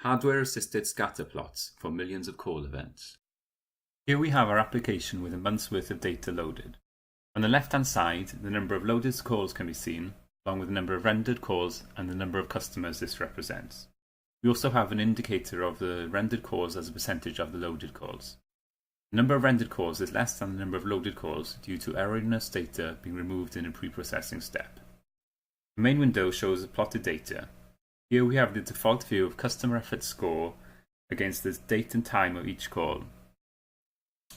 hardware-assisted scatterplots for millions of call events. Here we have our application with a month's worth of data loaded. On the left-hand side, the number of loaded calls can be seen, along with the number of rendered calls and the number of customers this represents. We also have an indicator of the rendered calls as a percentage of the loaded calls. The number of rendered calls is less than the number of loaded calls due to erroneous data being removed in a pre-processing step. The main window shows the plotted data. Here we have the default view of customer effort score against the date and time of each call.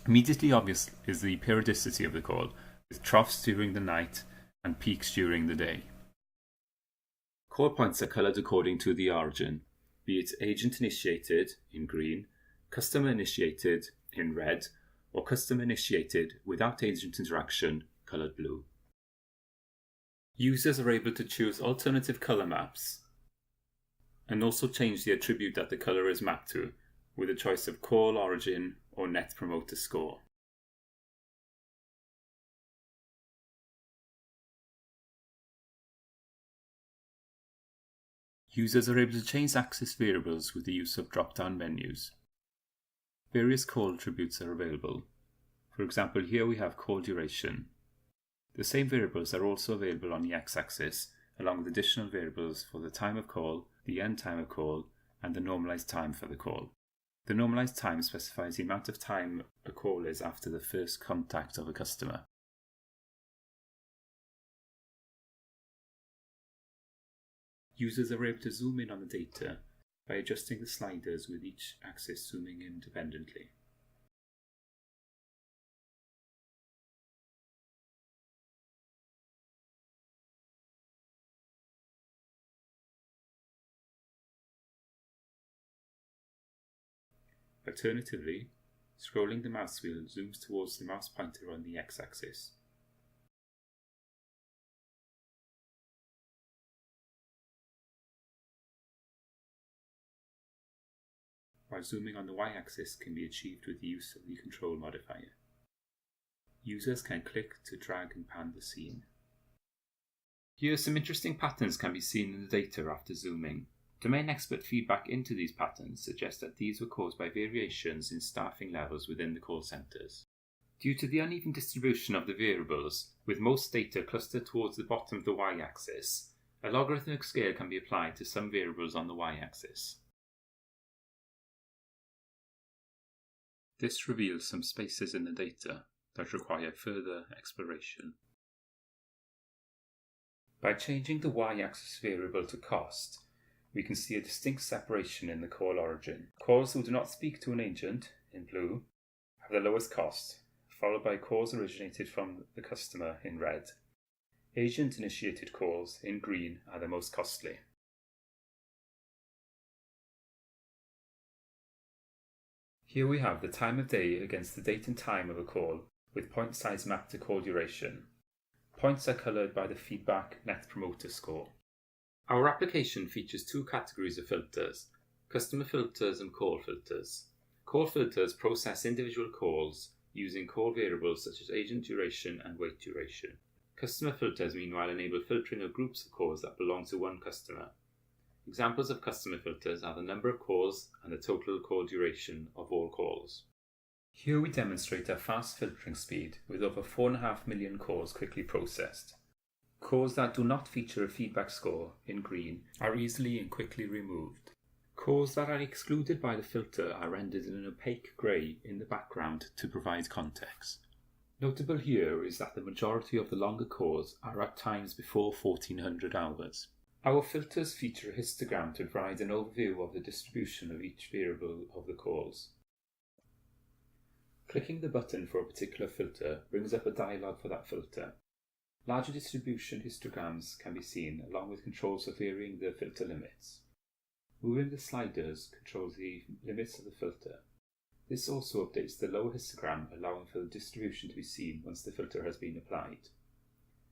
Immediately obvious is the periodicity of the call, with troughs during the night and peaks during the day. Call points are coloured according to the origin, be it agent initiated in green, customer initiated in red, or customer initiated without agent interaction coloured blue. Users are able to choose alternative colour maps and also change the attribute that the colour is mapped to, with a choice of call origin or net promoter score. Users are able to change access variables with the use of drop-down menus. Various call attributes are available. For example, here we have call duration. The same variables are also available on the x-axis, along with additional variables for the time of call, the end time of call, and the normalized time for the call. The normalized time specifies the amount of time a call is after the first contact of a customer. Users are able to zoom in on the data by adjusting the sliders with each axis zooming independently. Alternatively, scrolling the mouse wheel zooms towards the mouse pointer on the x-axis. While zooming on the y-axis can be achieved with the use of the control modifier. Users can click to drag and pan the scene. Here some interesting patterns can be seen in the data after zooming. Domain expert feedback into these patterns suggests that these were caused by variations in staffing levels within the call centres. Due to the uneven distribution of the variables, with most data clustered towards the bottom of the y-axis, a logarithmic scale can be applied to some variables on the y-axis. This reveals some spaces in the data that require further exploration. By changing the y-axis variable to cost, we can see a distinct separation in the call origin. Calls who do not speak to an agent, in blue, have the lowest cost, followed by calls originated from the customer, in red. Agent-initiated calls, in green, are the most costly. Here we have the time of day against the date and time of a call, with point size mapped to call duration. Points are coloured by the feedback net promoter score. Our application features two categories of filters, customer filters and call filters. Call filters process individual calls using call variables such as agent duration and wait duration. Customer filters meanwhile enable filtering of groups of calls that belong to one customer. Examples of customer filters are the number of calls and the total call duration of all calls. Here we demonstrate a fast filtering speed with over 4.5 million calls quickly processed. Calls that do not feature a feedback score, in green, are easily and quickly removed. Calls that are excluded by the filter are rendered in an opaque grey in the background to provide context. Notable here is that the majority of the longer calls are at times before 1400 hours. Our filters feature a histogram to provide an overview of the distribution of each variable of the calls. Clicking the button for a particular filter brings up a dialog for that filter. Larger distribution histograms can be seen along with controls for varying the filter limits. Moving the sliders controls the limits of the filter. This also updates the lower histogram, allowing for the distribution to be seen once the filter has been applied.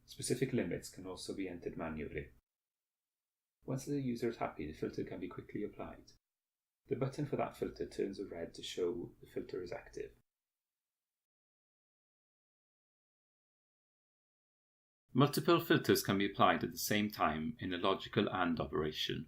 Specific limits can also be entered manually. Once the user is happy, the filter can be quickly applied. The button for that filter turns red to show the filter is active. Multiple filters can be applied at the same time in a logical AND operation.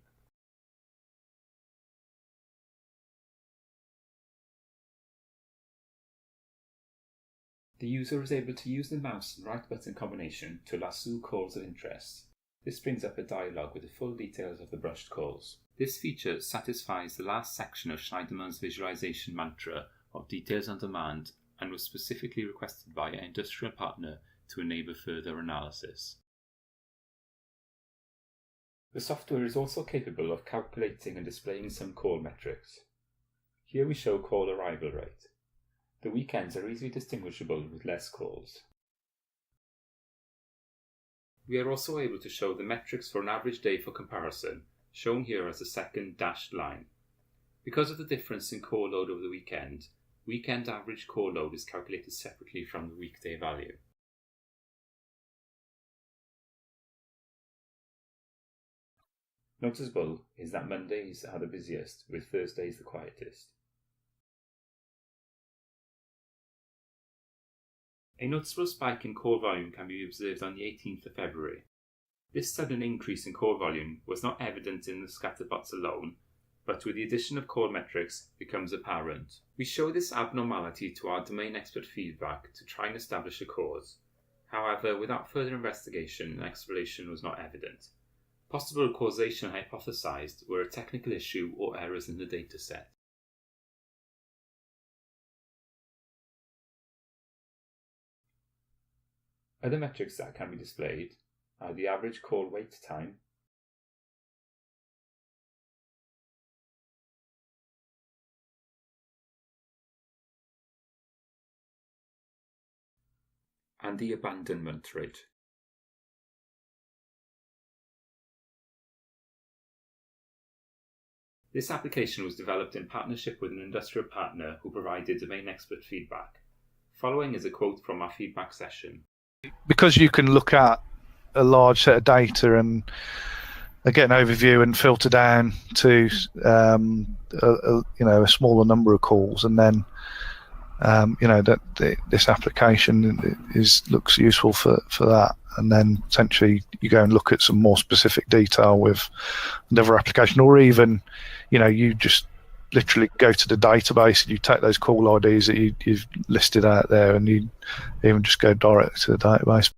The user is able to use the mouse and right button combination to lasso calls of interest. This brings up a dialog with the full details of the brushed calls. This feature satisfies the last section of Schneiderman's visualization mantra of details on demand and was specifically requested by an industrial partner to enable further analysis. The software is also capable of calculating and displaying some call metrics. Here we show call arrival rate. The weekends are easily distinguishable with less calls. We are also able to show the metrics for an average day for comparison, shown here as the second dashed line. Because of the difference in call load over the weekend, weekend average call load is calculated separately from the weekday value. Noticeable is that Mondays are the busiest, with Thursdays the quietest. A noticeable spike in call volume can be observed on the 18th of February. This sudden increase in call volume was not evident in the scatterplots alone, but with the addition of call metrics becomes apparent. We show this abnormality to our domain expert feedback to try and establish a cause. However, without further investigation, an explanation was not evident. Possible causation hypothesized were a technical issue or errors in the dataset. Other metrics that can be displayed are the average call wait time, and the abandonment rate. This application was developed in partnership with an industrial partner who provided domain expert feedback. Following is a quote from our feedback session. Because you can look at a large set of data and get an overview and filter down to a smaller number of calls, and then this application looks useful for that, and then potentially you go and look at some more specific detail with another application, or even you just literally go to the database and you take those call IDs that you've listed out there, and you even just go direct to the database.